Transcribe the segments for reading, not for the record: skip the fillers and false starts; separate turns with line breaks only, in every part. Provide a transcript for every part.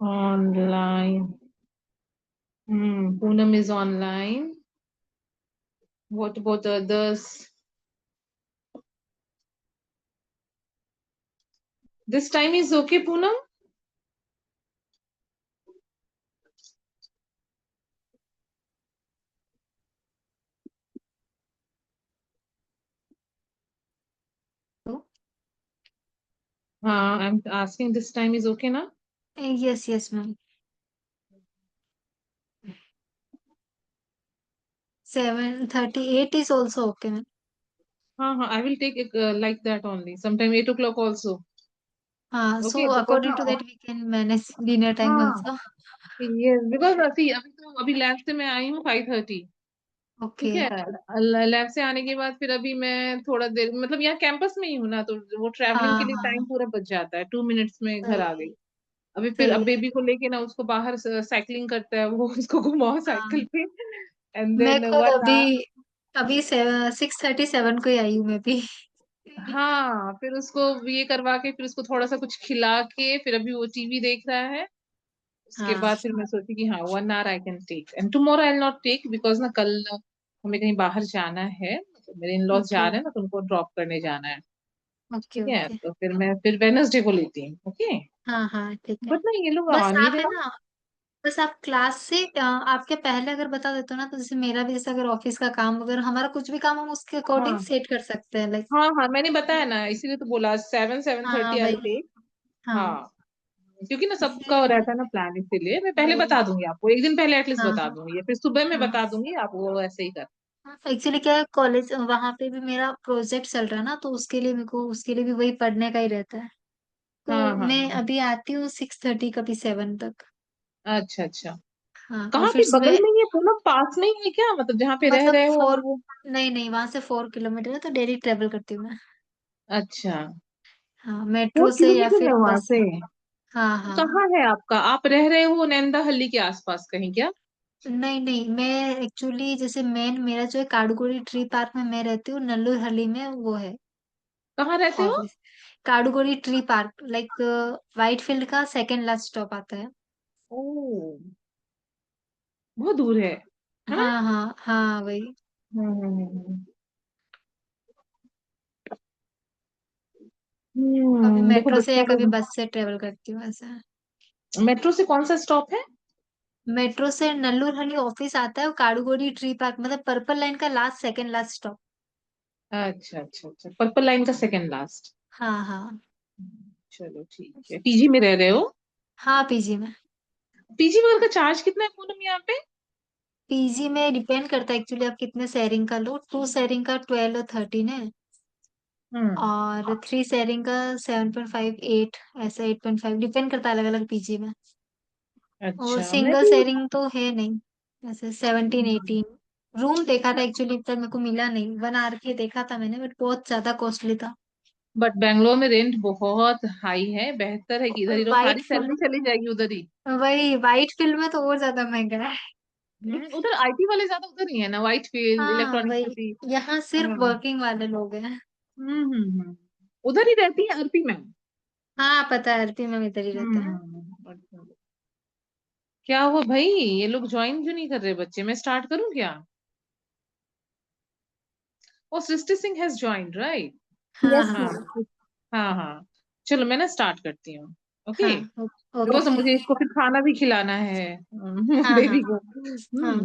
Online. Poonam is online. What about others? This time is okay, Poonam? I'm asking this time is okay na?
Yes, yes, ma'am. 7:38 is also okay, ma'am.
I will take it like that only. Sometime 8 o'clock also. Okay,
So
because
according to that, we can manage dinner time
हाँ
also.
yes, because अभी lab से मैं आई हूँ 5:30. ठीक
Okay.
है. Lab से आने के बाद फिर अभी मैं थोड़ा देर मतलब यहाँ कैंपस में ही हूँ ना, तो वो ट्रैवलिंग के
हाँ,
लिए टाइम
हाँ,
पूरा बच जाता है. 2 मिनट्स में घर आ गई.
सही
अभी फिर
सही
अब
है।
बेबी को लेके ना उसको बाहर साइकिलिंग करता है वो उसको घुमाओ साइकिल
हाँ,
पे. एंड
मैं
देन
खुद
1 hour.
अभी 6:37 को ही आई हूँ मैं भी।
हाँ फिर उसको ये करवा के फिर उसको थोड़ा सा कुछ खिला के फिर अभी वो टीवी देख रहा है. उसके
हाँ,
बाद फिर मैं सोची कि हाँ 1 hour I can take and tomorrow I will not take because ना कल हमें कहीं बाहर जाना है. तो मेरे इन लॉज जा
ओके,
रहे हैं ना, तो उनको ड्रॉप करने जाना है.
ओके,
ठीक है,
ओके।
तो फिर मैं फिर वेनसडे को लेती हूँ. ओके.
हाँ, हाँ, ठीक है।
बट ना ये लोग आ
बस
नहीं
आप है
रहे.
ना, बस आप क्लास से आपके पहले अगर बता देते हो ना, तो जैसे मेरा भी जैसे अगर ऑफिस का काम वगैरह हमारा कुछ भी काम हम उसके अकॉर्डिंग
हाँ
सेट कर सकते हैं, लाइक।
हाँ मैंने बताया ना, इसीलिए तो बोला 7-7:30
हाँ,
आई
वही।
टेक.
हाँ,
हाँ क्योंकि ना सबका
इसीलिए
रहता है ना प्लान, इसीलिए मैं पहले
वही।
बता दूंगी आपको, एक दिन पहले एटलीस्ट
हाँ,
बता
हाँ,
दूंगी या फिर सुबह में
हाँ।
बता दूंगी, आप वो ऐसे ही कर.
एक्चुअली क्या है, कॉलेज वहां पे भी मेरा प्रोजेक्ट चल रहा है ना, तो उसके लिए मेरे को उसके लिए भी वही पढ़ने का ही रहता है।
हाँ
तो
हाँ
मैं
हाँ.
अभी आती हूँ 6:30 कभी 7 तक।
अच्छा अच्छा.
हाँ, और
कहाँ
फिर
पे
सुबह
बगल में ही है, पूनम पास में ही है क्या, मतलब जहाँ पे रह
मतलब
रहे हो और
4,
वो.
नहीं नहीं, वहां से 4 किलोमीटर है, तो डेली ट्रेवल करती हूँ मैं।
अच्छा.
हाँ,
फोर
मेट्रो से या
किलोमीटर
फिर
है वहां
बस
से.
से। हाँ, हाँ।
कहाँ है आपका, आप रह रहे हो नैंदा हल्ली के आसपास कहीं क्या?
नहीं नहीं, मैं एक्चुअली जैसे मेन मेरा जो है काडुगोरी ट्री पार्क में मैं रहती हूँ, नल्लू हली में वो है
कहाँ रहते हो?
Office. Kadugodi tree park, like Whitefield का सेकेंड लास्ट स्टॉप आता है।
ओ बहुत दूर है ना.
हाँ, हाँ, हाँ, वही। कभी
देखो
मेट्रो से या
बच्चों
कभी
को.
बस से ट्रेवल करती हूँ ऐसा।
मेट्रो से कौन सा स्टॉप है?
मेट्रो से नल्लू हली ऑफिस आता है, और काडुगोरी ट्री पार्क मतलब पर्पल लाइन का लास्ट सेकेंड लास्ट स्टॉप।
अच्छा अच्छा अच्छा, पर्पल लाइन का सेकंड लास्ट.
हाँ, हाँ।
चलो ठीक है, पीजी में रह रहे हो?
हाँ, पीजी में।
पीजी वगैरह का चार्ज कितना है पूनम यहाँ पे?
पीजी में डिपेंड करता है एक्चुअली, आप कितने शेयरिंग का लो। 2 शेयरिंग का 12 और 13 है।
हम्म.
और 3 शेयरिंग का 7.5, 8, ऐसा 8.5 डिपेंड करता है अलग अलग पीजी में। और
अच्छा मैं
सिंगल
भी.
शेयरिंग तो है नहीं, ऐसे 17, 18। रूम देखा था एक्चुअली, तब मेरे को मिला नहीं, 1 आवर के देखा था मैंने, बट बहुत ज्यादा कॉस्टली था।
बट बैंगलोर में रेंट बहुत हाई है, बेहतर है कि इधर ही रहो, सारी
वाइट
सैलरी चली जाएगी उधर ही.
वही वाइट फील्ड में तो और ज्यादा महंगा है।
उधर आईटी वाले ज्यादा उधर ही है ना, व्हाइट फील्ड,
हाँ,
इलेक्ट्रॉनिक
वही।
सिटी.
यहाँ सिर्फ
हाँ.
वर्किंग वाले लोग हैं।
उधर ही रहती है अर्पी मैम.
हाँ, पता है, आरपी में इधर ही रहता है।
अच्छा. क्या हुआ भाई, ये लोग ज्वाइन क्यों नहीं कर रहे बच्चे, मैं स्टार्ट करूं क्या? ओ सृष्टि सिंह हैज ज्वाइंड राइट.
हाँ,
यस
हाँ
हाँ,
मैम।
हाँ हाँ. चलो मैं ना स्टार्ट करती हूँ. ओके.
हाँ। Okay,
because
okay.
मुझे इसको फिर खाना भी खिलाना है
हाँ, हाँ,
बेबी को.
हाँ।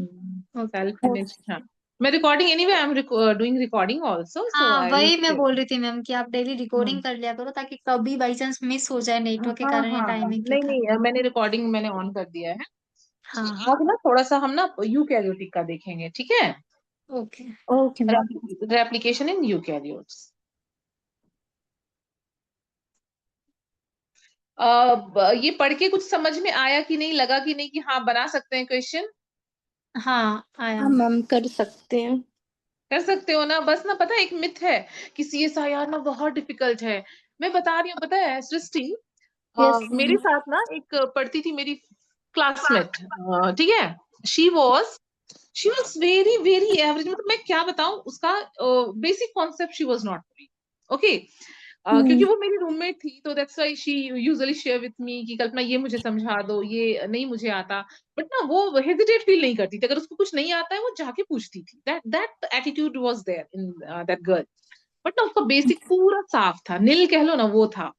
ओके।
Self finish. हाँ. मैं recording anyway I am doing recording also, so
हाँ,
आई विल
वही मैं
शेयर.
बोल रही थी मैम कि आप डेली रिकॉर्डिंग कर लिया करो, ताकि कभी बाई चांस मिस हो जाए नेटवर्क के
हाँ
कारण या
हाँ हाँ
टाइमिंग के
नहीं
कारण।
नहीं, मैंने रिकॉर्डिंग मैंने ऑन कर दिया है.
हाँ, हाँ।
आज ना थोड़ा सा हम ना यूकैरियोटिक का देखेंगे, ठीक है.
Okay.
Okay ma'am.
Replication in eukaryotes. ये पढ़ के कुछ समझ में आया कि नहीं, लगा कि नहीं कि हाँ बना सकते हैं क्वेश्चन?
हाँ, आया।
हाँ मैम, कर सकते हैं।
कर सकते हो ना, बस ना पता है एक मिथ है कि सीएसआईआर ना बहुत डिफिकल्ट है. मैं बता रही हूँ, पता है सृष्टि,
यस
मेरे
मैम।
साथ ना एक पढ़ती थी मेरी क्लासमेट. ठीक है. She was she was very very average, मतलब मैं क्या बताऊं उसका basic concept she was not. Okay. क्योंकि वो मेरी रूममेट थी, तो that's why she usually share with me कि कल्पना ये मुझे समझा दो, ये नहीं मुझे आता। बट ना वो हेजिटेट फील नहीं करती थी, अगर उसको कुछ नहीं आता है वो जाके पूछती थी। That that attitude was there in that girl. But ना उसका बेसिक पूरा साफ था, नील कह लो ना, वो था।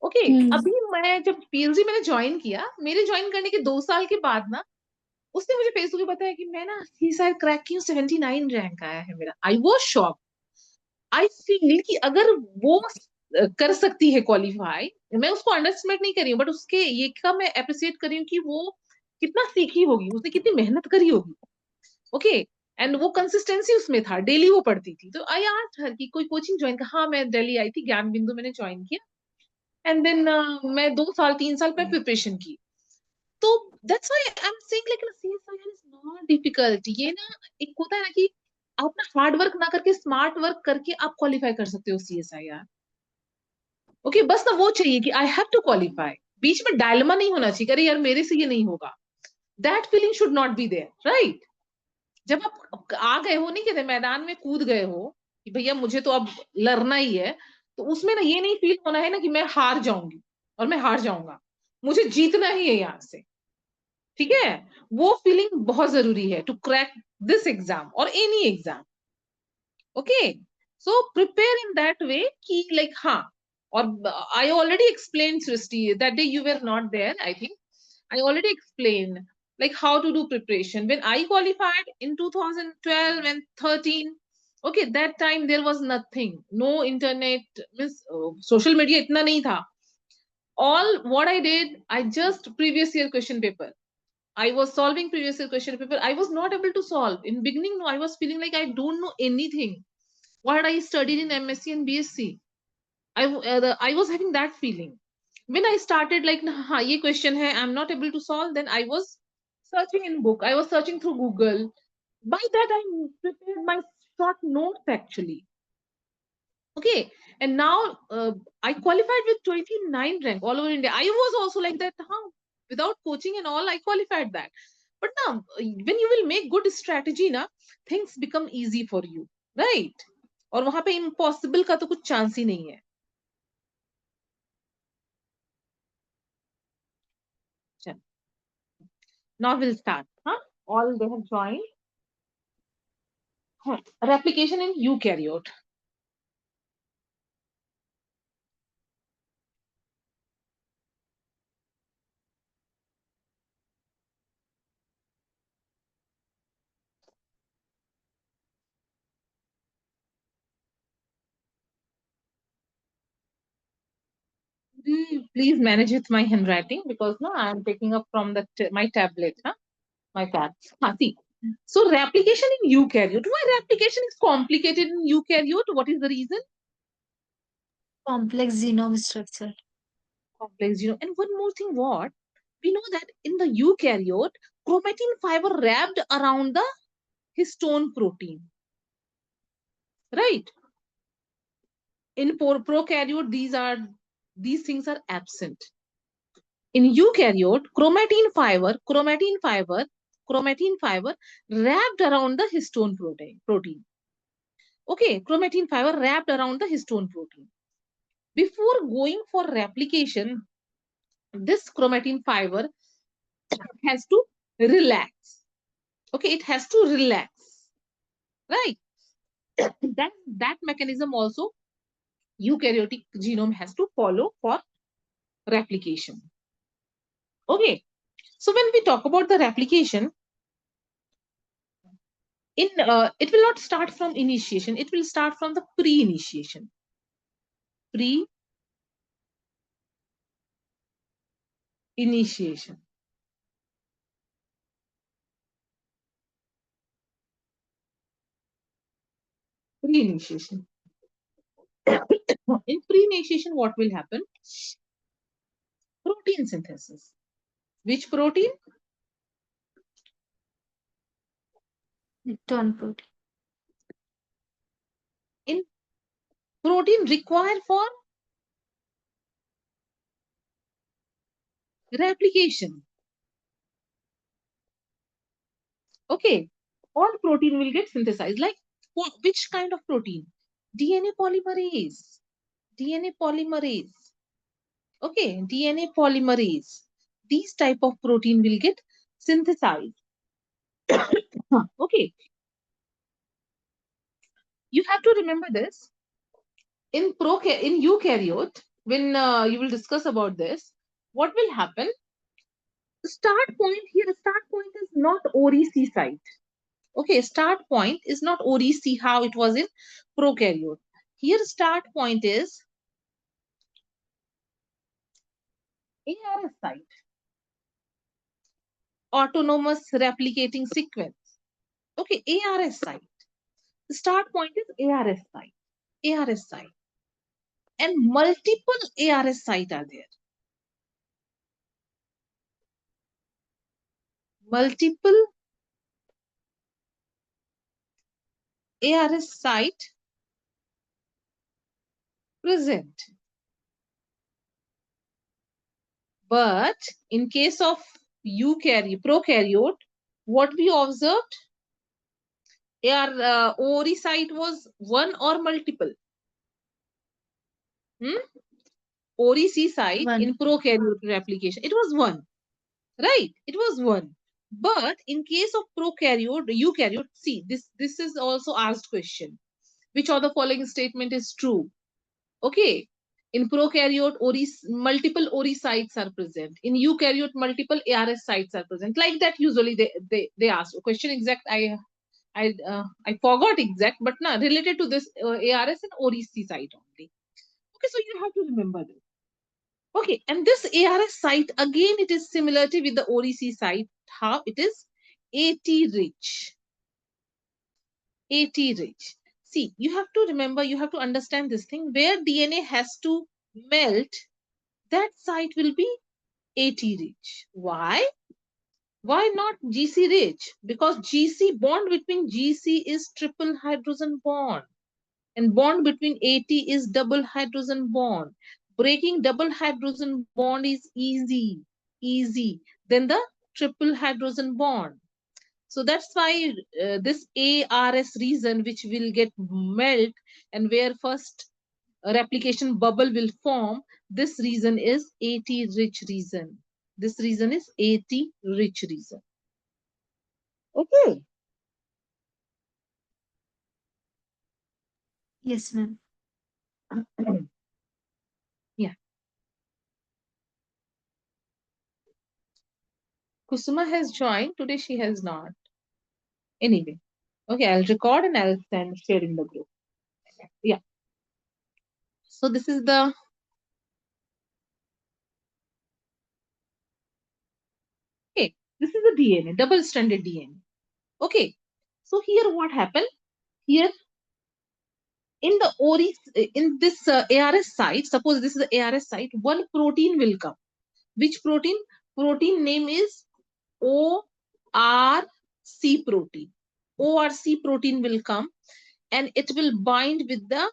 ओके।
हम्म।
अभी मैं जब पीएचडी मैंने ज्वाइन किया, मेरे ज्वाइन करने के 2 साल के बाद ना उसने मुझे फेसबुक पे बताया कि मैं ना सीएसआई क्रैक की हूँ, 79 रैंक आया है मेरा। I was shock. I feel कि अगर वो कर सकती है क्वालिफाई, मैं उसको अंडरस्टिमेट नहीं कर रही हूँ, बट उसके ये का मैं अप्रिशिएट कर रही हूँ कि वो कितना सीखी होगी, उसने कितनी मेहनत करी होगी। ओके। एंड वो कंसिस्टेंसी उसमें था, डेली वो पढ़ती थी। तो आई आस्क्ड हर कि कोई कोचिंग ज्वाइन कर। हाँ, मैं दिल्ली आई थी, ज्ञान बिंदु मैंने ज्वाइन किया। एंड देन मैं 2 साल 3 साल में प्रिपरेशन की। तो that's why I am saying like CSIR is not difficult. ये ना एक होता है ना कि आप ना हार्ड वर्क ना करके स्मार्ट वर्क करके आप क्वालिफाई कर सकते हो सीएसआईआर। ओके, बस ना वो चाहिए कि आई हैव टू क्वालिफाई। बीच में डायलमा नहीं होना चाहिए, अरे यार मेरे से ये नहीं होगा। That feeling should not be there, right? जब आप आ गए हो, नहीं कहते मैदान में कूद गए हो कि भैया मुझे तो अब लड़ना ही है, तो उसमें ना ये नहीं फील होना है ना कि मैं हार जाऊंगी और मैं हार जाऊंगा। मुझे जीतना ही है यहाँ से। ठीक है? वो फीलिंग बहुत जरूरी है टू क्रैक दिस एग्जाम और any exam. Okay. So prepare in that way कि लाइक हाँ। और I already explain Srishti, that day you were not there I think. I already explained like how to do preparation. When I qualified in 2012 and 13, okay, that time there was nothing, no internet, means social media itna nahi tha. All what I did, I just previous year question paper. I was solving previous year question paper. I was not able to solve. In beginning, no, I was feeling like I don't know anything. What I studied in MSc and BSc, I was having that feeling. When I started like, हाँ ये question है, I'm not able to solve, then I was searching in book. I was searching through Google. By that, I prepared my short notes actually. Okay, and now I qualified with 29 rank all over India. I was also like that. Huh? Without coaching and all, I qualified that. But now, when you will make good strategy, na things become easy for you, right? और वहां पे impossible का तो कुछ chance ही नहीं है. चल, now we'll start. Huh? All they have joined. Huh. Replication in eukaryote. Please manage with my handwriting because no, I am taking up from the my tablet, huh? My tab. See. So replication in eukaryote. Why replication is complicated in eukaryote? What is the reason?
Complex genome structure.
Complex, And one more thing, what? We know that in the eukaryote, chromatin fiber wrapped around the histone protein. Right? In prokaryote, these things are absent. In eukaryote, chromatin fiber wrapped around the histone protein. Okay, chromatin fiber wrapped around the histone protein. Before going for replication, this chromatin fiber has to relax. Okay, it has to relax, right? That mechanism also eukaryotic genome has to follow for replication. Okay, so when we talk about the replication, it will not start from initiation, it will start from the pre-initiation. Pre-initiation. Pre-initiation. In pre-initiation, what will happen? Protein synthesis. Which protein?
Histone protein.
In protein required for replication. Okay, all protein will get synthesized. Like which kind of protein? DNA polymerase. DNA polymerase. Okay, DNA polymerase. These type of protein will get synthesized. Okay, you have to remember this. In eukaryote, when you will discuss about this, what will happen? Start point here, start point is not ORI-C site. Okay, start point is not ORI-C how it was in prokaryote. Here start point is ARS site, autonomous replicating sequence. Okay, ARS site. The start point is ARS site, ARS site. And multiple ARS site are there. Multiple ARS site present. But in case of prokaryote, what we observed, ORI site was one or multiple. ORI-C site in prokaryote replication, it was one, right? It was one. But in case of eukaryote, see, this is also asked question. Which of the following statement is true? Okay. In prokaryote, multiple ORI sites are present. In eukaryote, multiple ARS sites are present. Like that, usually they ask a question exact. I forgot exact, but now related to this ARS and ORI-C site only. Okay, so you have to remember this. Okay, and this ARS site again, it is similarity with the ORI-C site. How it is AT rich. AT rich. See, you have to remember, you have to understand this thing. Where DNA has to melt, that site will be AT rich. Why? Why not GC rich? Because GC bond between GC is triple hydrogen bond. And bond between AT is double hydrogen bond. Breaking double hydrogen bond is easy than the triple hydrogen bond. So that's why this ARS region, which will get melt and where first replication bubble will form, this region is AT rich region. This region is AT rich region. Okay.
Yes, ma'am.
Yeah. Kusuma has joined. Today she has not. Anyway. Okay, I'll record and I'll share in the group. Yeah. So this is the okay. This is the DNA, double-stranded DNA. Okay. So here what happened? Here in the in this ARS site, suppose this is the ARS site, one protein will come. Which protein? Protein name is ORC protein. ORC protein will come and it will bind with the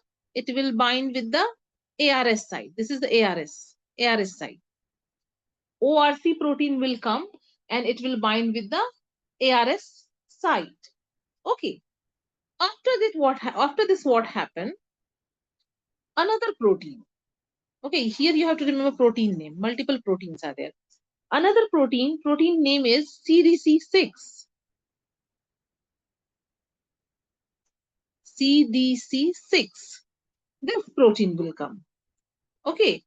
ARS site. This is the ARS site. ORC protein will come and it will bind with the ARS site. Okay. After this, what happened? Another protein. Okay, here you have to remember protein name. Multiple proteins are there. Another protein name is CDC6. CDC6. This protein will come. Okay.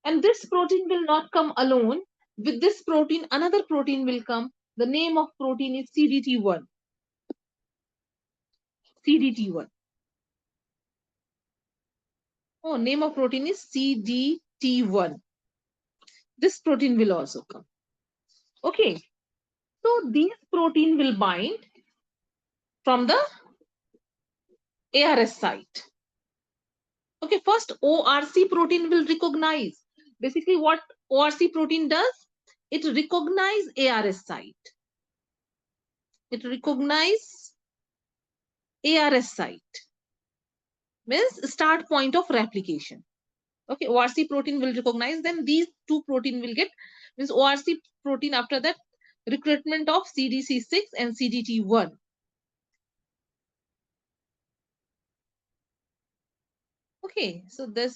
And this protein will not come alone. With this protein, another protein will come. The name of protein is CDT1. CDT1. Oh, name of protein is CDT1. This protein will also come. Okay. So these protein will bind from the ARS site. Okay, first ORC protein will recognize. Basically, what ORC protein does? It recognizes ARS site. It recognizes ARS site. Means start point of replication. Okay, ORC protein will recognize, then these two protein will get, means ORC protein after that recruitment of CDC6 and CDT1. Okay, so this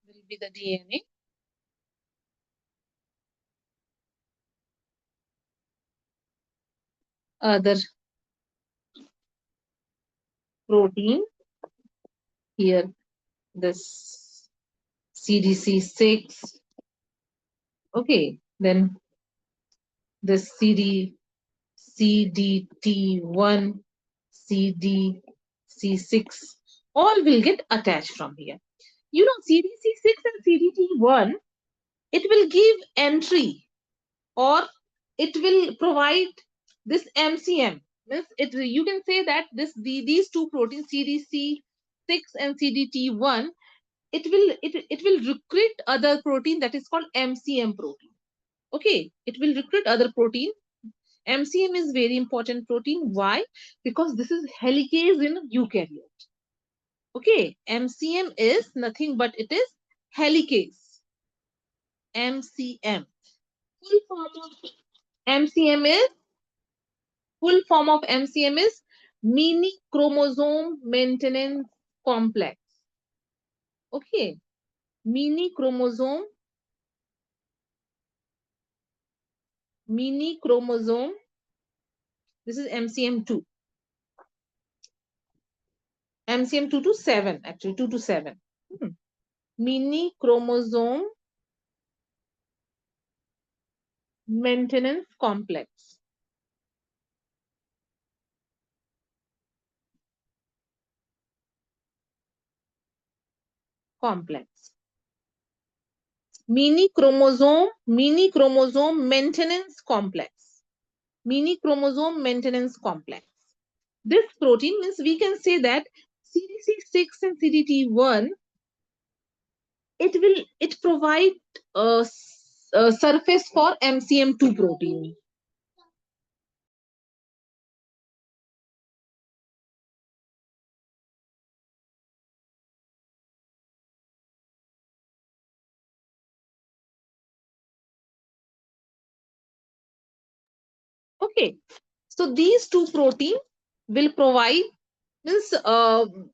will be the DNA. Other protein here, this CDC6. Okay, then this CDT1, CDC6, all will get attached from here. You know, CDC6 and CDT1, it will give entry, or it will provide this MCM. Means you can say that these two proteins, CDC6 and CDT1, it will recruit other protein that is called MCM protein. Okay, it will recruit other protein. MCM is very important protein. Why? Because this is helicase in eukaryote. Okay, MCM is nothing but it is helicase. MCM. Full form of MCM is mini chromosome maintenance complex. Okay, mini chromosome this is MCM2. MCM2 to 7, actually 2 to 7. Mini chromosome maintenance complex. Mini chromosome maintenance complex. Mini chromosome maintenance complex. This protein means we can say that CDC6 and CDT1, it provide a surface for MCM2 protein. Okay, so these two protein will provide, means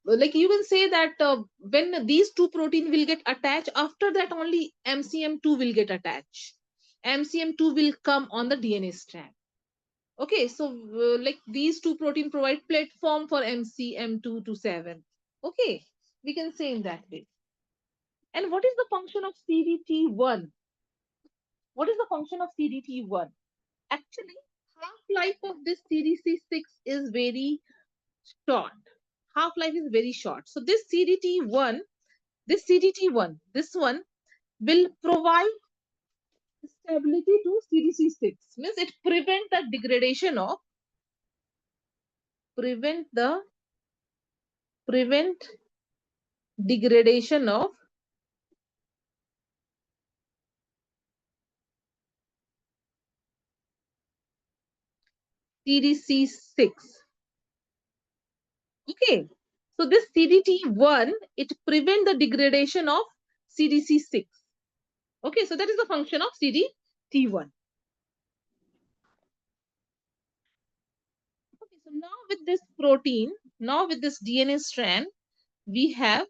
like you can say that when these two protein will get attached, after that only MCM2 will get attached. MCM2 will come on the DNA strand. Okay, so like these two protein provide platform for MCM2 to 7. Okay, we can say in that way. And what is the function of CDT1? What is the function of CDT1? Actually, half-life of this CDC6 is very short. Half-life is very short. So this CDT1, this one will provide stability to CDC6. Means it prevent the degradation of degradation of CDC6. Okay, so this CDT1, it prevent the degradation of CDC6. Okay, so that is the function of CDT1. Okay, so now with this protein, now with this DNA strand, we have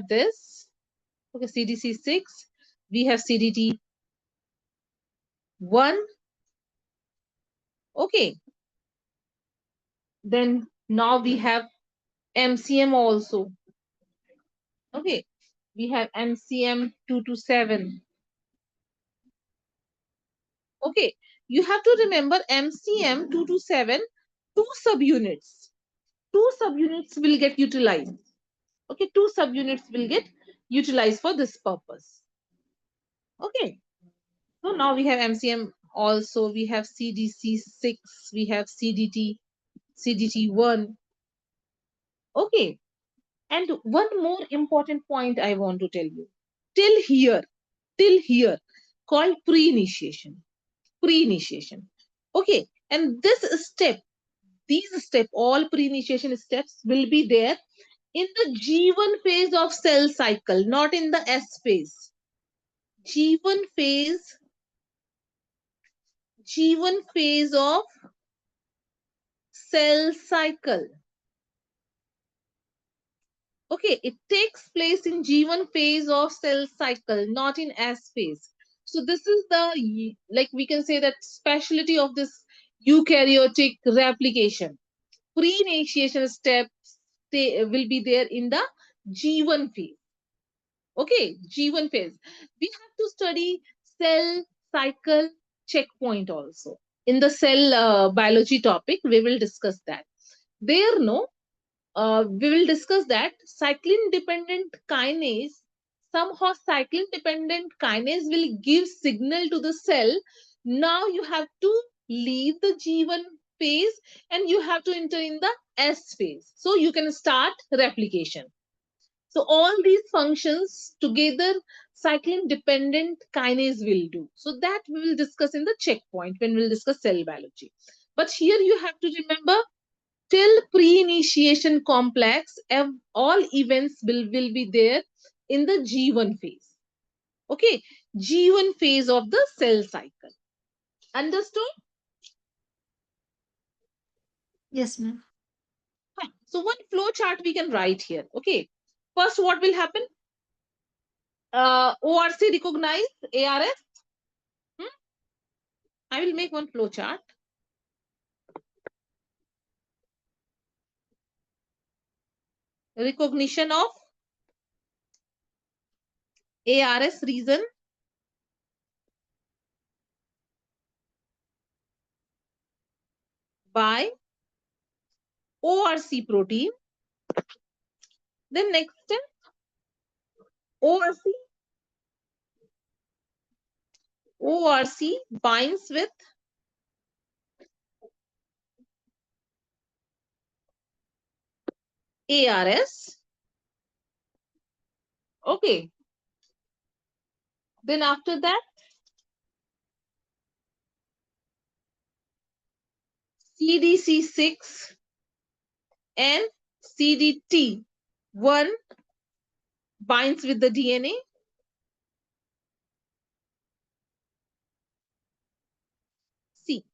this, okay, CDC6, we have CDT1. Okay, then now we have MCM also. Okay, we have MCM2 to 7. Okay, you have to remember MCM2 to 7, two subunits will get utilized. Okay, two subunits will get utilized for this purpose. Okay, so now we have MCM also, we have CDC6, we have CDT1. Okay, and one more important point I want to tell you. Till here, called pre-initiation. Okay, and these steps, all pre-initiation steps will be there in the G1 phase of cell cycle, not in the S phase. G1 phase G1 phase of cell cycle. Okay, it takes place in G1 phase of cell cycle, not in S phase. So this is the, like we can say that specialty of this eukaryotic replication. Pre-initiation steps will be there in the G1 phase. Okay, G1 phase. We have to study cell cycle checkpoint also. In the cell biology topic, we will discuss that. There, no, we will discuss that cyclin dependent kinase, somehow cyclin dependent kinase will give signal to the cell. Now you have to leave the G1 phase and you have to enter in the S phase. So you can start replication. So all these functions together, cyclin dependent kinase will do. So that we will discuss in the checkpoint when we'll discuss cell biology. But here you have to remember, till pre-initiation complex, all events will be there in the G1 phase. Okay, G1 phase of the cell cycle. Understood?
Yes, ma'am.
So one flow chart we can write here. Okay, first what will happen? ORC recognize ARS. I will make one flow chart. Recognition of ARS region by ORC protein. Then next step, ORC binds with ARS. Okay. Then after that, CDC6 and CDT1 binds with the DNA. See,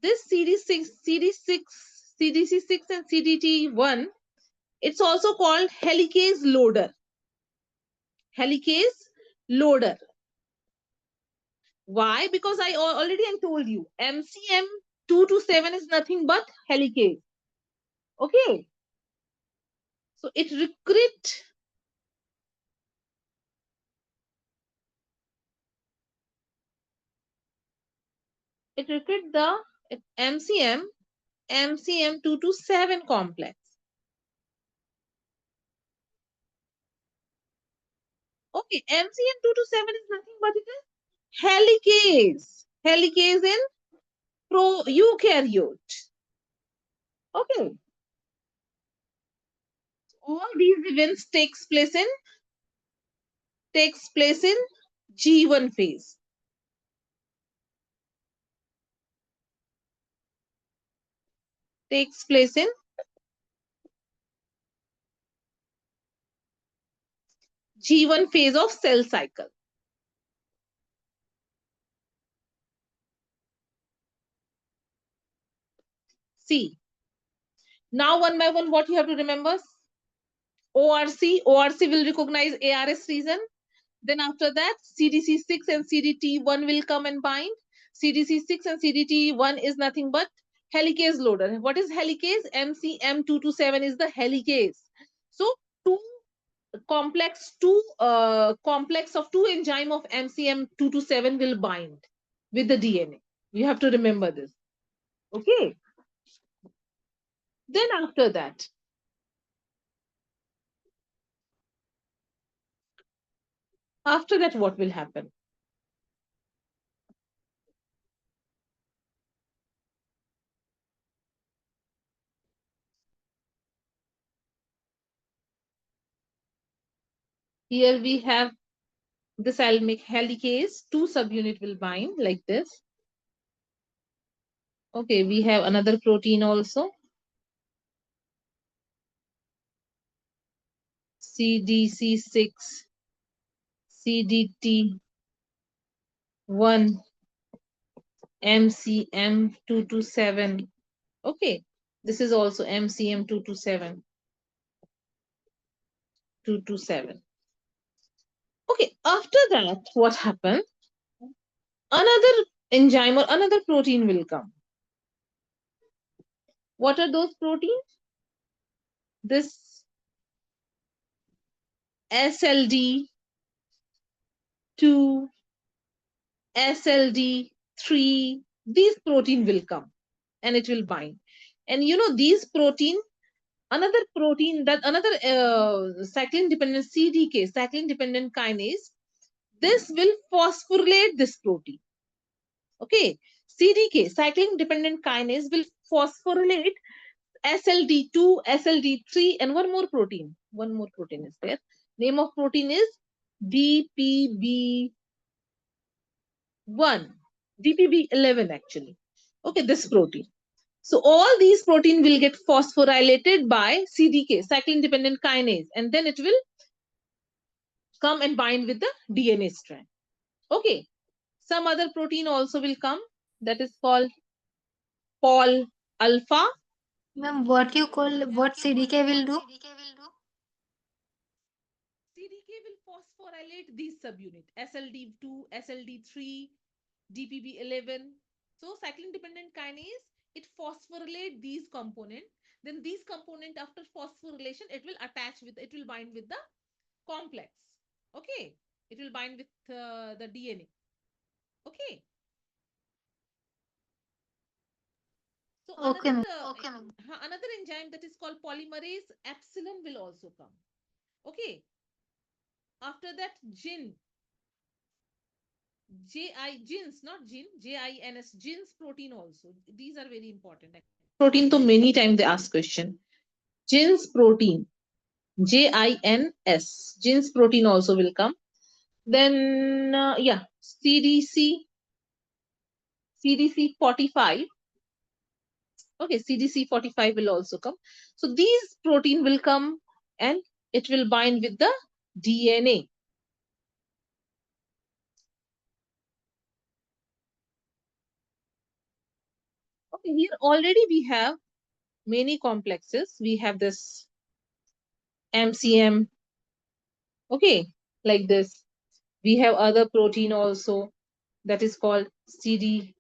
this CDC6 and CDT1, it's also called helicase loader. Helicase loader. Why? Because I already told you, MCM 227 is nothing but helicase. Okay. So it recruit the MCM 227 complex. Okay, MCM 227 is nothing but it is helicase. Helicase in eukaryote. Okay. All these events takes place in G1 phase. Takes place in G1 phase of cell cycle. See, now one by one, what you have to remember? ORC will recognize ARS region. Then after that, CDC6 and CDT1 will come and bind. CDC6 and CDT1 is nothing but helicase loader. What is helicase? MCM227 is the helicase. So complex of two enzyme of MCM227 will bind with the DNA. You have to remember this. Okay. Then after that, what will happen? Here we have this, I'll make helicase, two subunit will bind like this. Okay, we have another protein also. CDC6, CDT1 MCM227. Okay, this is also MCM227. 227. Okay, after that, what happened? Another enzyme or another protein will come. What are those proteins? This SLD2, SLD3, these protein will come and it will bind. And you know, these protein, another protein, that another cyclin dependent CDK, cyclin dependent kinase, this will phosphorylate this protein. Okay, CDK, cyclin dependent kinase, will phosphorylate SLD2, SLD3, and one more protein. One more protein is there. Name of protein is DPB1, DPB11 actually. Okay, this protein. So all these protein will get phosphorylated by CDK, cyclin dependent kinase, and then it will come and bind with the DNA strand. Okay, some other protein also will come, that is called Pol alpha.
Ma'am, what CDK will do?
CDK will phosphorylate these subunit SLD2, SLD3, DPB11. So cyclin dependent kinase, it phosphorylate these component. Then these component, after phosphorylation, it will attach with, it will bind with the complex. Okay, it will bind with the DNA. Okay. So
Okay,
another
ma'am.
another enzyme that is called polymerase epsilon will also come. Okay. After that, GINS, not gin, GINS, GINS protein also. These are very important. Protein, so many times they ask question. GINS protein, GINS, GINS protein also will come. Then, yeah, CDC 45. Okay, CDC 45 will also come. So these protein will come and it will bind with the DNA. Okay, here already we have many complexes. We have this MCM. Okay, like this. We have other protein also that is called CDC,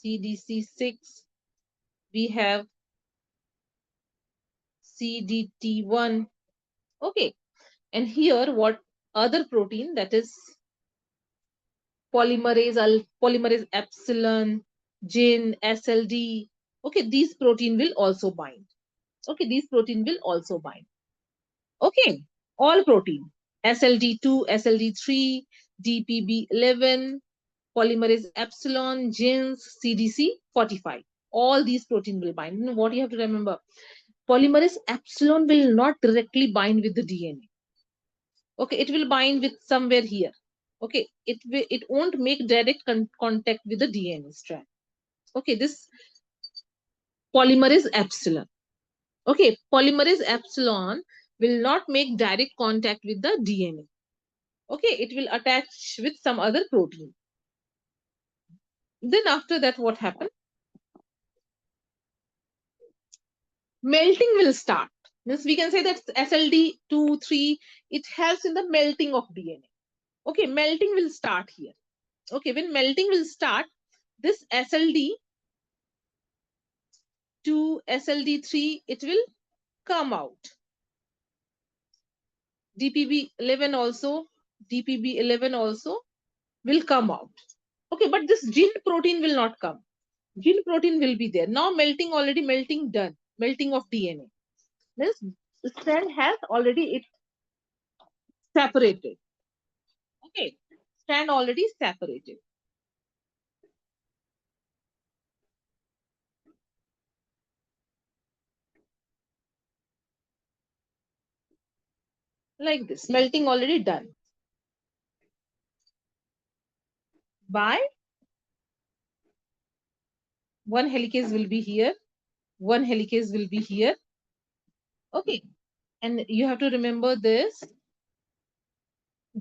CDC6. We have CDT1. Okay, and here what other protein, that is polymerase epsilon, GIN, SLD. Okay, these protein will also bind. Okay, these protein will also bind. Okay, all protein, SLD2, SLD3, DPB11, polymerase epsilon, GINS, CDC45. All these protein will bind. You know what you have to remember? Polymerase epsilon will not directly bind with the DNA. Okay, it will bind with somewhere here. Okay, it won't make direct contact with the DNA strand. Okay, this polymerase epsilon. Okay, polymerase epsilon will not make direct contact with the DNA. Okay, it will attach with some other protein. Then after that, what happened? Melting will start. Means we can say that SLD2, 3, it helps in the melting of DNA. Okay, melting will start here. Okay, when melting will start, this SLD2, SLD3, it will come out. DPB11 also will come out. Okay, but this GIN protein will not come. GIN protein will be there. Now melting, already melting done. Melting of DNA. This strand has already it separated. Okay, strand already separated. Like this, melting already done. By one helicase will be here, one helicase will be here. Okay, and you have to remember this.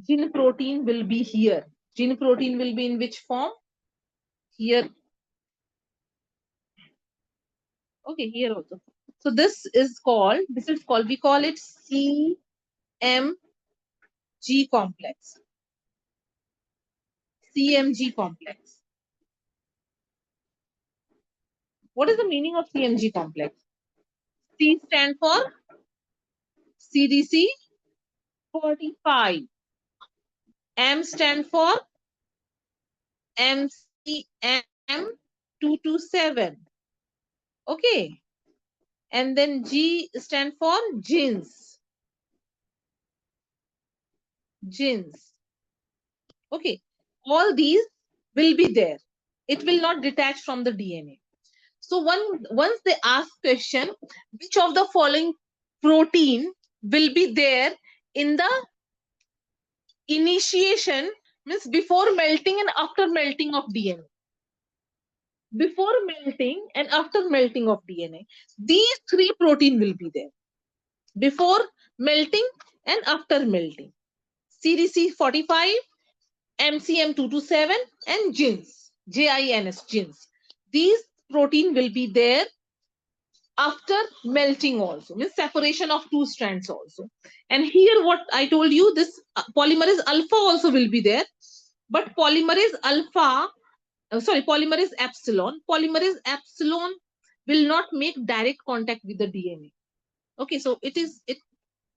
GIN protein will be here. Gene protein will be in which form? Here. Okay, here also. So this is called, we call it CMG complex. CMG complex. What is the meaning of CMG complex? C stand for CDC 45. M stand for MCM 227. Okay. And then G stand for genes. Genes. Okay. All these will be there. It will not detach from the DNA. So once they ask question, which of the following protein will be there in the initiation, means before melting and after melting of DNA. Before melting and after melting of DNA. These three protein will be there. Before melting and after melting. CDC 45, MCM 227 and GINS. GINS, GINS. These protein will be there after melting also, means separation of two strands also. And here what I told you, this polymerase alpha also will be there, but polymerase alpha, polymerase epsilon will not make direct contact with the DNA. Okay, so it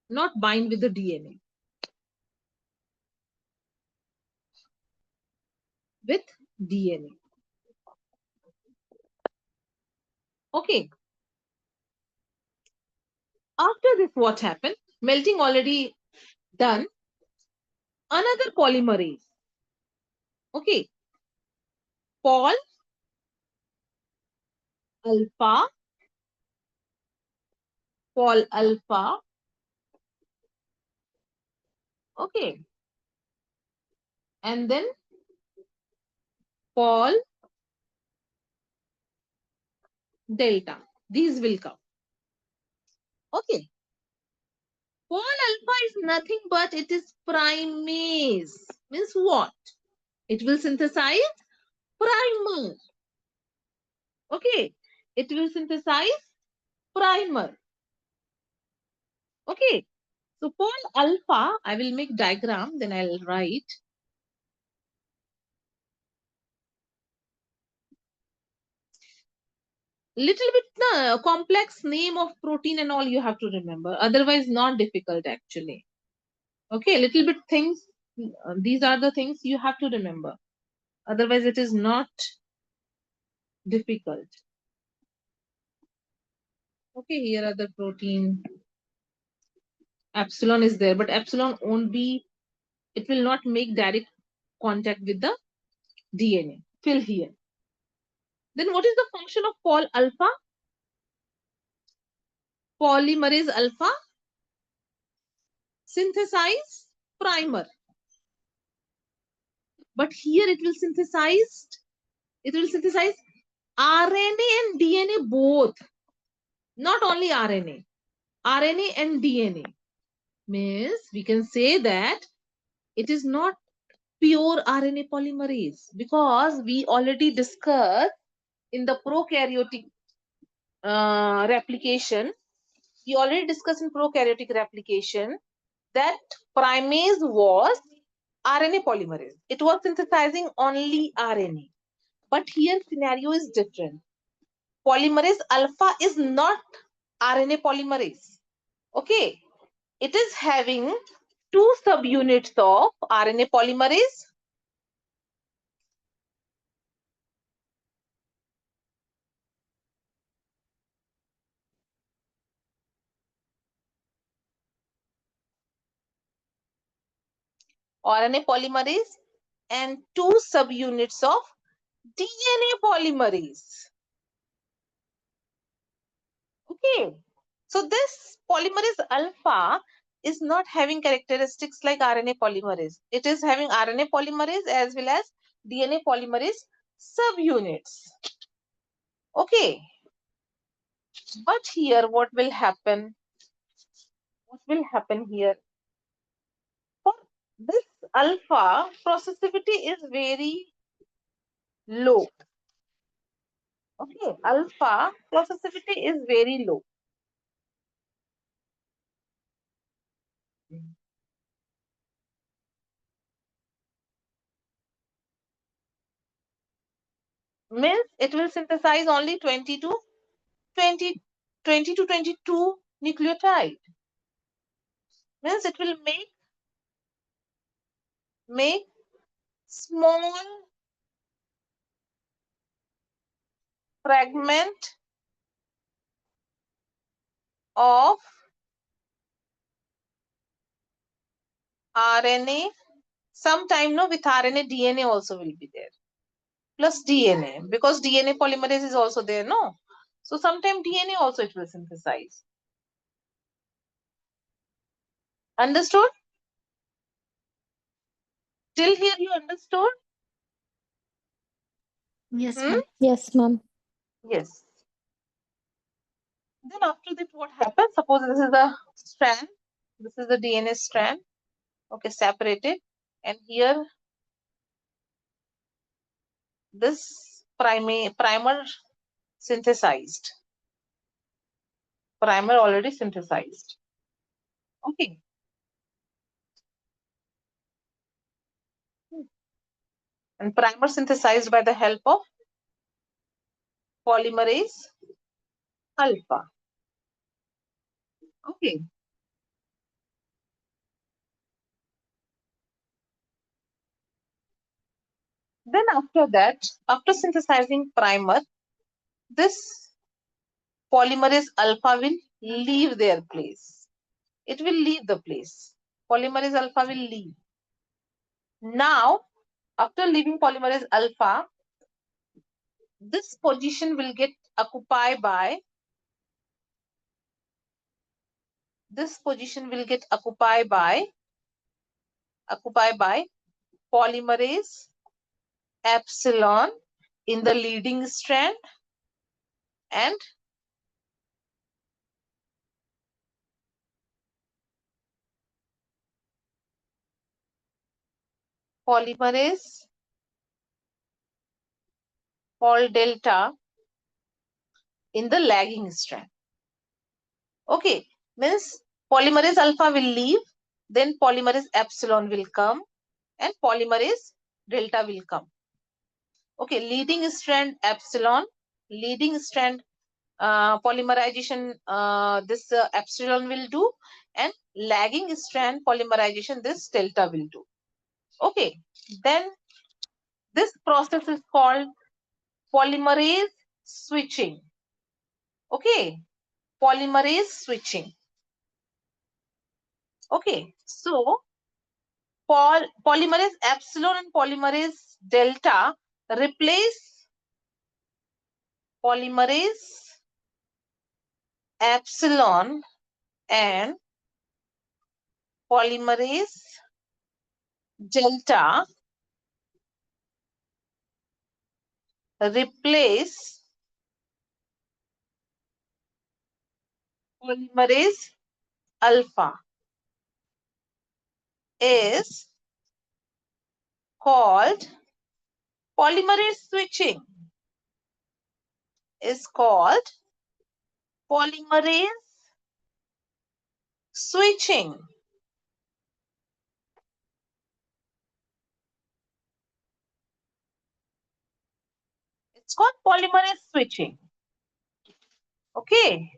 not bind with the DNA. With DNA. Okay. After this, what happened? Melting already done. Another polymerase. Okay. Pol alpha. Pol alpha. Okay. And then Pol delta. These will come. Okay. Pol alpha is nothing but it is primase. Means what? It will synthesize primer. Okay. It will synthesize primer. Okay. So Pol alpha, I will make diagram, then I'll write. Little bit complex name of protein and all you have to remember. Otherwise, not difficult actually. Okay, little bit things. These are the things you have to remember. Otherwise, it is not difficult. Okay, here are the protein. Epsilon is there, but epsilon won't be, it will not make direct contact with the DNA. Fill here. Then what is the function of Pol alpha? Polymerase alpha synthesize primer. But here it will synthesize RNA and DNA both. Not only RNA. RNA and DNA. Means we can say that it is not pure RNA polymerase because we already discussed in the prokaryotic replication. We already discussed in prokaryotic replication that primase was RNA polymerase. It was synthesizing only RNA. But here scenario is different. Polymerase alpha is not RNA polymerase. Okay. It is having two subunits of RNA polymerase. RNA polymerase and two subunits of DNA polymerase. Okay. So this polymerase alpha is not having characteristics like RNA polymerase. It is having RNA polymerase as well as DNA polymerase subunits. Okay. But here what will happen? What will happen here? For this alpha processivity is very low. Okay, alpha processivity is very low. Means it will synthesize only 20 to 22 nucleotide. Means it will make small fragment of RNA. Sometime no, with RNA, DNA also will be there. Plus DNA, because DNA polymerase is also there, no? So sometime DNA also it will synthesize. Understood? Till here you understood?
Yes,
Hmm?
ma'am.
Yes, ma'am.
Yes. Then after that, what happens? Suppose this is the strand. This is the DNA strand. Okay, separated. And here, this primer synthesized. Primer already synthesized. Okay. And primer synthesized by the help of polymerase alpha. Okay. Then after that, after synthesizing primer, this polymerase alpha will leave their place. It will leave the place. Polymerase alpha will leave. Now, after leaving polymerase alpha, this position will get occupied by polymerase epsilon in the leading strand and polymerase Pol delta in the lagging strand. Okay, means polymerase alpha will leave, then polymerase epsilon will come and polymerase delta will come. Okay, leading strand epsilon, leading strand polymerization, this epsilon will do, and lagging strand polymerization, this delta will do. Okay, then this process is called polymerase switching. Okay, polymerase switching. Okay, so polymerase epsilon and polymerase delta replace polymerase epsilon and polymerase delta replace polymerase alpha is called polymerase switching. Is called polymerase switching. It's called polymerase switching. Okay.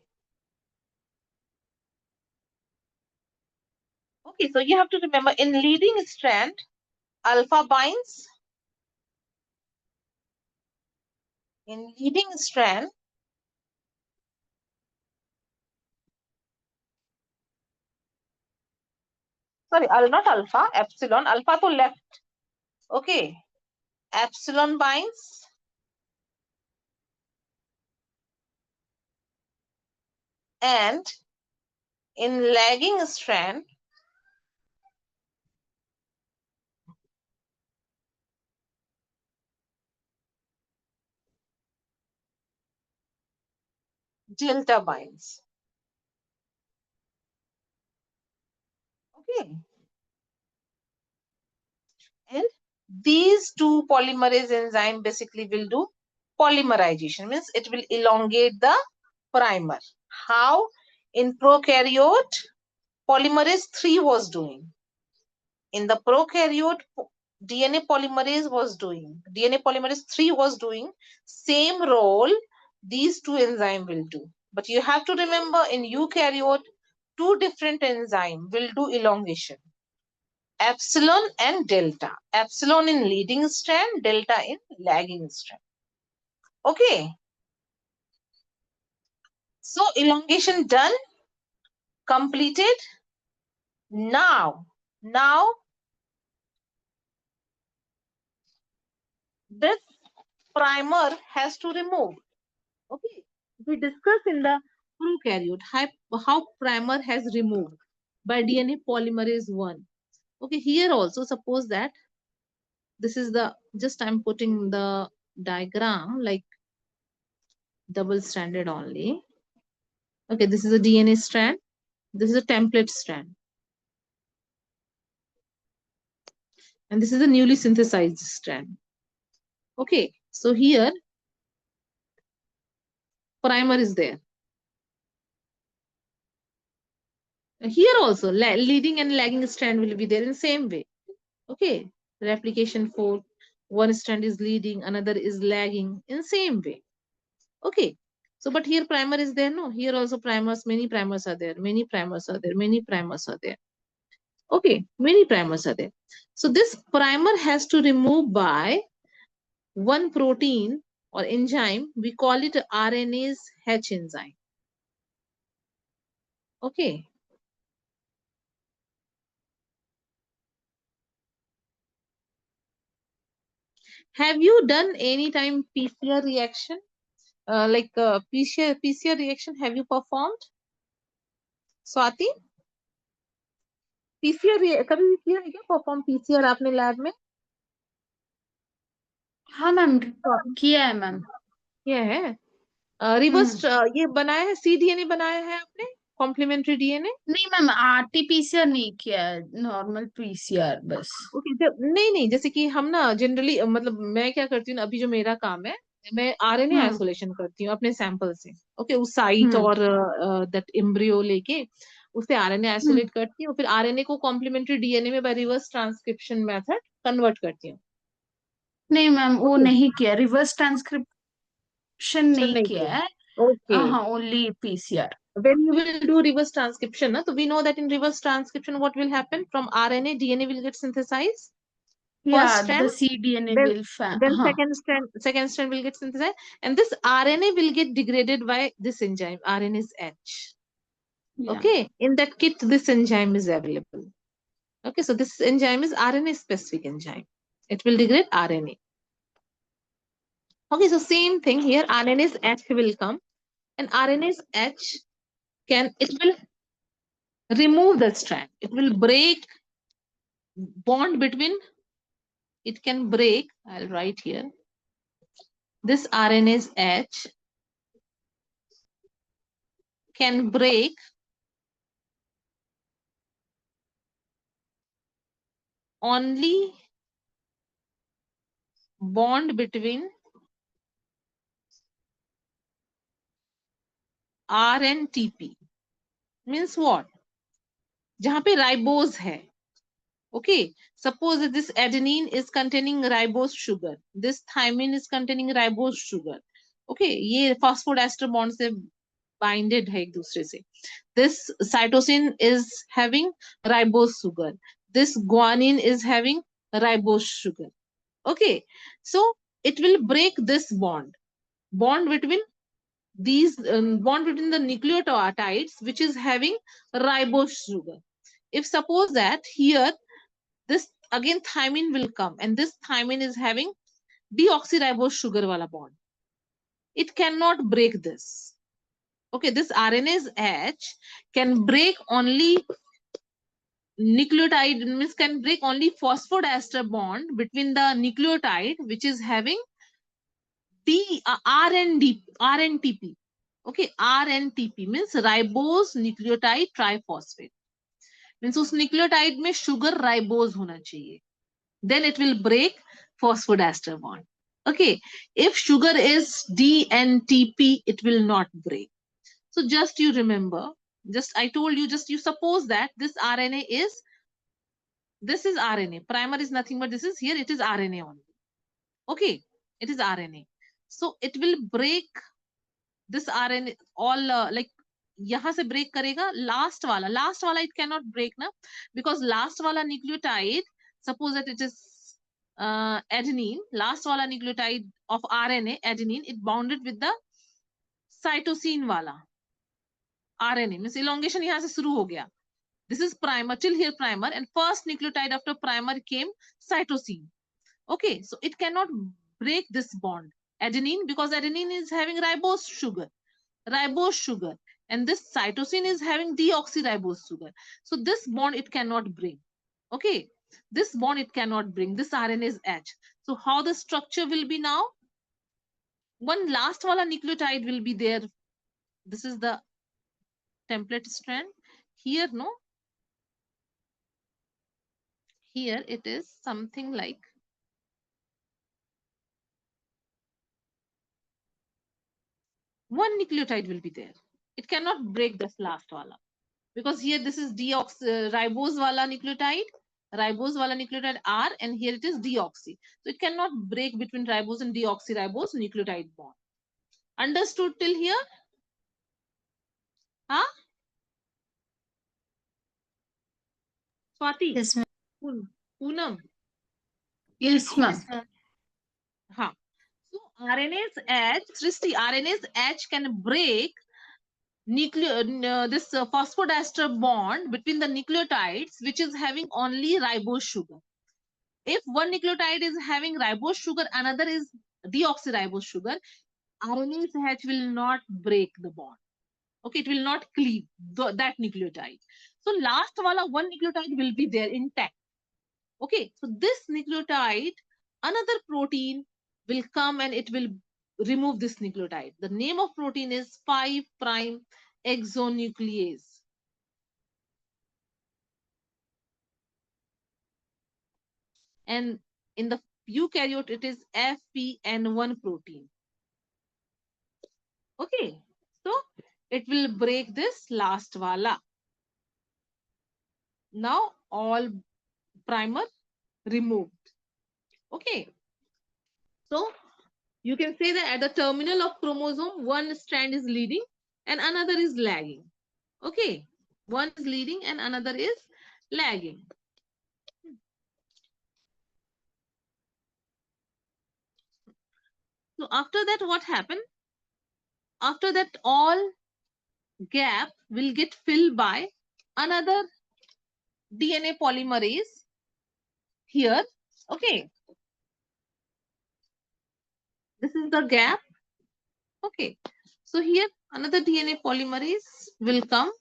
Okay, so you have to remember in leading strand, alpha binds. In leading strand, sorry, not alpha, epsilon. Alpha to left. Okay. Epsilon binds. And in lagging strand, delta binds. Okay. And these two polymerase enzyme basically will do polymerization, means it will elongate the primer. How? In prokaryote, polymerase 3 was doing. In the prokaryote, DNA polymerase 3 was doing same role these two enzymes will do. But you have to remember, in eukaryote, two different enzymes will do elongation. Epsilon and delta. Epsilon in leading strand, delta in lagging strand. Okay. So elongation done, completed. Now this primer has to remove. Okay. We discussed in the prokaryote how primer has removed by DNA polymerase 1. Okay, here also suppose that this is the, just I'm putting the diagram like double stranded only. Okay, this is a DNA strand. This is a template strand. And this is a newly synthesized strand. Okay, so here primer is there. Here also leading and lagging strand will be there in same way. Okay, replication fork, one strand is leading, another is lagging in same way. Okay, so but here primer is there, no? Here also primers, many primers are there, many primers are there, many primers are there. Okay, many primers are there. So this primer has to remove by one protein or enzyme. We call it RNase H enzyme. Okay. Have you done any time PCR reaction? PCR reaction have you performed? Swati? PCR कभी भी किया है क्या? Perform PCR आपने lab में?
हाँ ma'am, किया है मैम।
किया है? रिवर्स ये बनाया है, cDNA बनाया है आपने? Complementary DNA?
नहीं मैम, आरटीपीसीआर नहीं किया है, नॉर्मल पीसीआर बस।
ओके, नहीं, जैसे कि हम ना जनरली, मतलब मैं क्या करती हूँ अभी जो मेरा काम है, मैं आरएनए आइसोलेशन करती हूँ अपने सैंपल से। ओके, उस साइट और दैट एम्ब्रियो लेके उससे आरएनए आइसोलेट करती हूँ, फिर आरएनए को कॉम्प्लीमेंट्री डीएनए में by reverse transcription method convert करती हूँ।
नहीं मैम, वो नहीं किया, रिवर्स ट्रांसक्रिप्शन नहीं किया है।
ओके,
हाँ, only PCR.
when you will do reverse transcription, so we know that in reverse transcription what will happen, from RNA DNA will get synthesized.
Yeah,
First strand,
the cDNA
then,
will
second strand will get synthesized, and this RNA will get degraded by this enzyme, RNase H.
Yeah.
Okay, in that kit, this enzyme is available. Okay, so this enzyme is RNA specific enzyme. It will degrade RNA. Okay, so same thing here, RNase H will come, and RNase H it will remove the strand. It will break bond between, it can break, I'll write here, this RNase H can break only bond between R and TP. Means what? जहाँ पे ribose है. Okay, suppose that this adenine is containing ribose sugar, this thymine is containing ribose sugar. Okay, ये phosphodiester bond से binded है एक दूसरे से. This cytosine is having ribose sugar. This guanine is having ribose sugar. Okay, so it will break this bond between these, bond between the nucleotides which is having ribose sugar. If suppose that here this again thymine will come, and this thymine is having deoxyribose sugar wala bond, it cannot break this. Okay, this RNase H can break only nucleotide, means can break only phosphodiester bond between the nucleotide which is having RNTP. Okay, RNTP means ribose nucleotide triphosphate. means उस nucleotide में sugar ribose होना चाहिए. then it will break phosphodiester bond. Okay, if sugar is DNTP, it will not break. So just you remember, just I told you, just you suppose that this RNA is, this is RNA. Primer is nothing but this is here, it is RNA only. Okay, it is RNA. So it will break this RNA all like यहाँ से break करेगा last वाला it cannot break ना, because last वाला nucleotide, suppose that it is adenine, last वाला nucleotide of RNA adenine, it bounded with the cytosine वाला RNA, means elongation यहाँ से शुरू हो गया. This is primer, till here primer, and first nucleotide after primer came cytosine. Okay, so it cannot break this bond adenine, because adenine is having ribose sugar, and this cytosine is having deoxyribose sugar. So this bond it cannot break. Okay, this bond it cannot bring. This RNA is H. So how the structure will be now? One last wala nucleotide will be there. This is the template strand. Here, no? Here it is something like one nucleotide will be there. It cannot break this last wala, because here this is ribose wala nucleotide R, and here it is deoxy. So it cannot break between ribose and deoxyribose nucleotide bond. Understood till here? Huh? Swati?
Yes, ma'am.
Poonam?
Yes, ma'am.
Huh. So RNase H, Srishti, RNase H can break this phosphodiester bond between the nucleotides which is having only ribose sugar. If one nucleotide is having ribose sugar, another is deoxyribose sugar, RNase H will not break the bond. Okay, it will not cleave that nucleotide. So last wala one nucleotide will be there intact. Okay, so this nucleotide, another protein will come and it will remove this nucleotide. The name of protein is 5' exonuclease. And in the eukaryote, it is FPN1 protein. Okay, so it will break this last wala. Now all primer removed. Okay, so you can say that at the terminal of chromosome, one strand is leading and another is lagging. Okay, one is leading and another is lagging. So after that, what happened? After that, all gap will get filled by another DNA polymerase here. Okay, this is the gap. Okay, so here another DNA polymerase will come.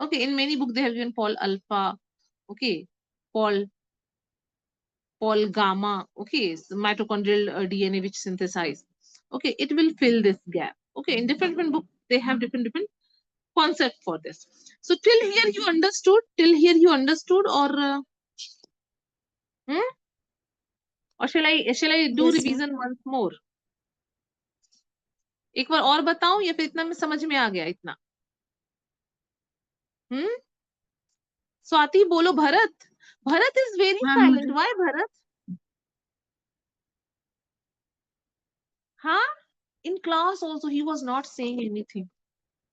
Okay, in many books they have given Pol alpha. Okay, Pol gamma. Okay, so mitochondrial DNA which synthesize. Okay, it will fill this gap. Okay, in different books they have different concept for this. So till here you understood? Till here you understood, or or shall I do
Yes,
revision once more? एक बार और बताऊं या फिर इतना में समझ में आ गया इतना? स्वाति बोलो. Bharat is very silent. Why Bharat? Huh? In class also he was not saying anything.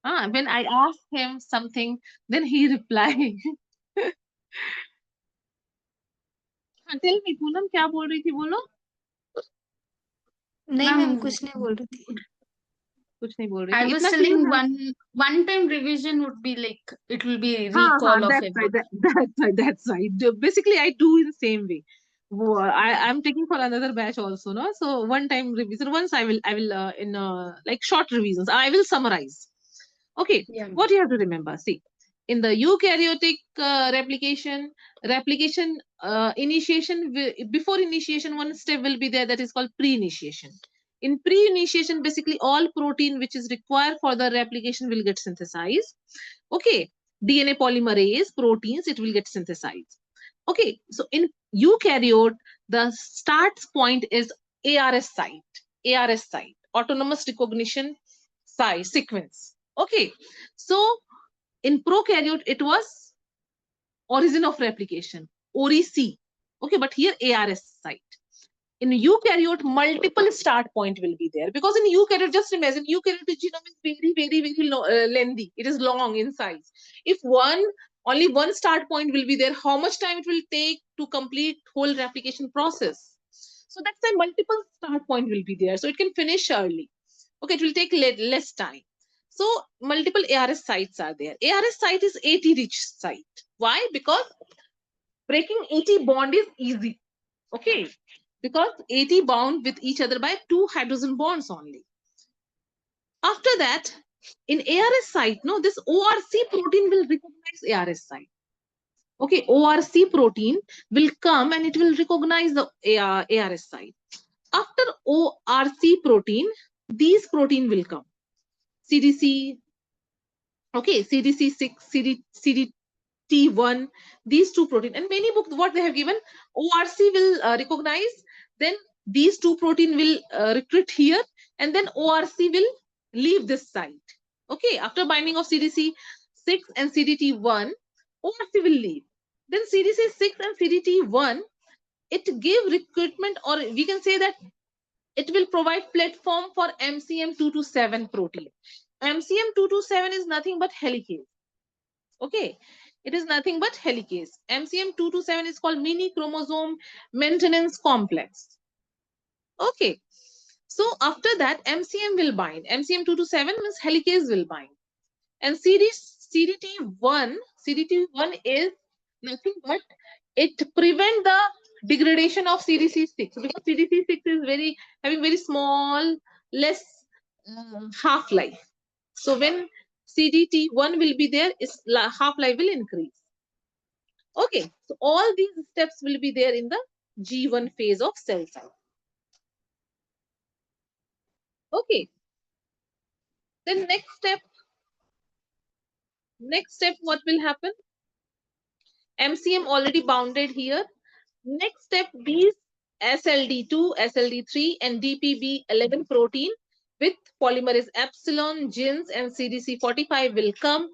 When I asked him something, then he replied. Tell me, Poonam, क्या बोल रही थी बोलो?
नहीं मैम कुछ नहीं बोल रही थी.
कुछ नहीं बोल रही थी.
I was
इतना
telling
clear
one time revision would be like it will be recall of
that's
everything.
right. That's right. Basically, I do in the same way. I'm taking for another batch also, no? So one time revision. Once I will in like short revisions. I will summarize. Okay.
Yeah.
What you have to remember? See, in the eukaryotic replication initiation, before initiation, one step will be there that is called pre-initiation. In pre-initiation, basically all protein which is required for the replication will get synthesized. Okay, DNA polymerase proteins, it will get synthesized. Okay, so in eukaryote, The start point is ARS site. ARS site, autonomous recognition site sequence. Okay, so in prokaryote it was origin of replication, ORIC. Okay, but here ARS site. In eukaryote, multiple start point will be there, because in eukaryote, just imagine, eukaryote genome is very lengthy. It is long in size. If only one start point will be there, how much time it will take to complete whole replication process? So that's why multiple start point will be there. So it can finish early. Okay, it will take less time. So multiple ARS sites are there. ARS site is AT rich site. Why? Because breaking AT bond is easy. Okay, because AT bound with each other by 2 hydrogen bonds only. After that, in ARS site, no, this ORC protein will recognize ARS site. Okay, ORC protein will come and it will recognize the ARS site. After ORC protein, these protein will come. CDC, okay, CDC6, CDT1, these two protein. And many books, what they have given, ORC will recognize, then these two protein will recruit here, and then ORC will leave this site. Okay, after binding of CDC6 and CDT1, ORC will leave. Then CDC6 and CDT1, it give recruitment, or we can say that it will provide platform for MCM227 protein. MCM227 is nothing but helicase. Okay, it is nothing but helicase. MCM227 is called mini chromosome maintenance complex. Okay, so after that, MCM will bind. MCM227 means helicase will bind. And CDT1 is nothing but it prevent the degradation of CDC6, because CDC6 is having very small, less half-life. So when CDT1 will be there, its half-life will increase. Okay, so all these steps will be there in the G1 phase of cell cycle. Okay, then next step, what will happen? MCM already bounded here. Next step, these SLD2, SLD3, and DPB11 protein with polymerase epsilon, GINS, and CDC45 will come.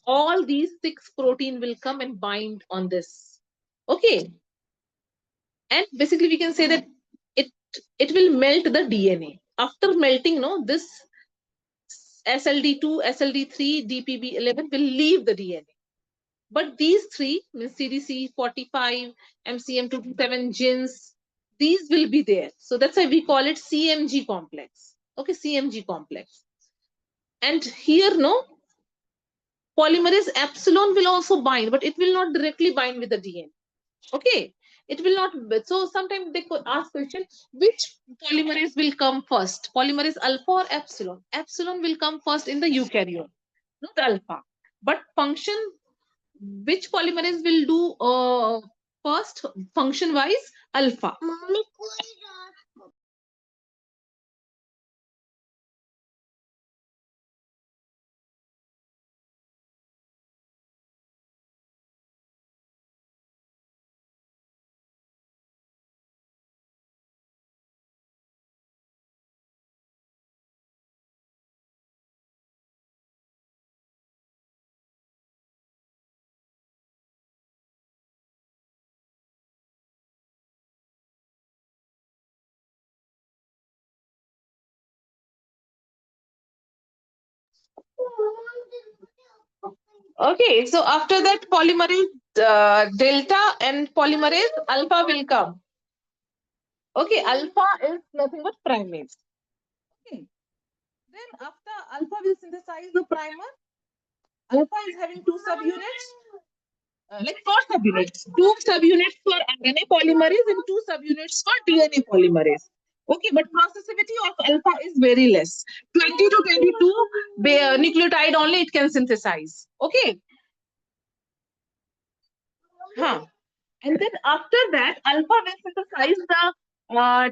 All these 6 protein will come and bind on this. Okay. And basically we can say that it will melt the DNA. After melting, no, this SLD2, SLD3, DPB11 will leave the DNA. But these 3, means CDC45, MCM227, GINS, these will be there. So that's why we call it CMG complex. Okay, CMG complex. And here, no, polymerase epsilon will also bind, but it will not directly bind with the DNA. Okay, it will not. So sometimes they could ask question, which polymerase will come first? Polymerase alpha or epsilon? Epsilon will come first in the eukaryote, not alpha. But function, which polymerase will do first function wise? Alpha. Okay, so after that, polymerase delta and polymerase alpha will come. Okay, alpha is nothing but primase. Okay, then after alpha will synthesize the primer. Alpha is having 2 subunits, like 4 subunits. 2 subunits for RNA polymerase and 2 subunits for DNA polymerase. Okay, but processivity of alpha is very less. 20 to 22 nucleotide only it can synthesize. Okay. Huh. And then after that, alpha will synthesize the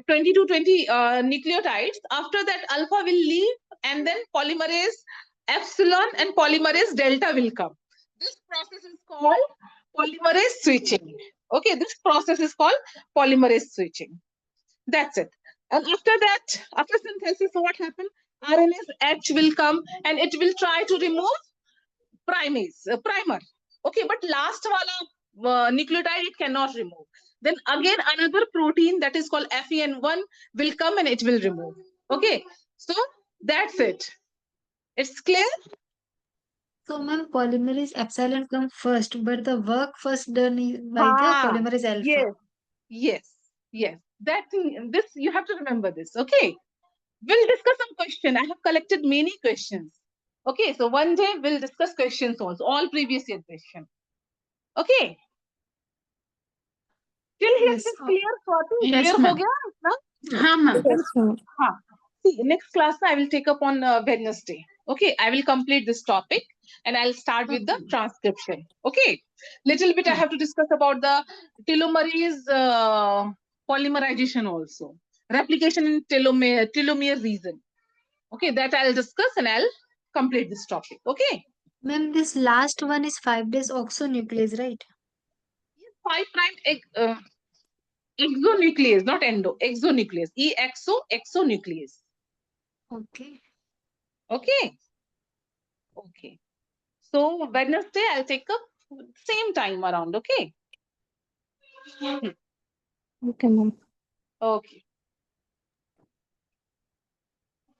20 to 20 nucleotides. After that, alpha will leave, and then polymerase epsilon and polymerase delta will come. This process is called polymerase switching. Okay, this process is called polymerase switching. That's it. And after that, after synthesis, what happened? RNase H will come and it will try to remove primer. Okay, but last wala nucleotide it cannot remove. Then again another protein that is called FEN1 will come and it will remove. Okay, so that's it. It's clear?
So, ma'am, polymerase epsilon come first, but the work first done by the polymerase alpha.
Yes. That thing, this you have to remember this. Okay, we'll discuss some question. I have collected many questions. Okay, so one day we'll discuss questions also, all previous year question. Okay. Till here
Yes.
this clear, Swati?
Yes,
Clear ho
ma'am.
gaya itna?
हाँ ma'am.
Yes, ma'am.
हाँ. See, next class I will take up on Wednesday. Okay, I will complete this topic and I'll start with the transcription. Okay, little bit I have to discuss about the telomerase polymerization also, replication in telomere region. Okay, that I'll discuss and I'll complete this topic. Okay,
Ma'am, this last one is 5 days oxonuclease, right?
5' exonuclease, not endo, exonuclease, exonuclease.
Okay.
Okay. So Wednesday I'll take up same time around. Okay.
Okay, ma'am.
Okay.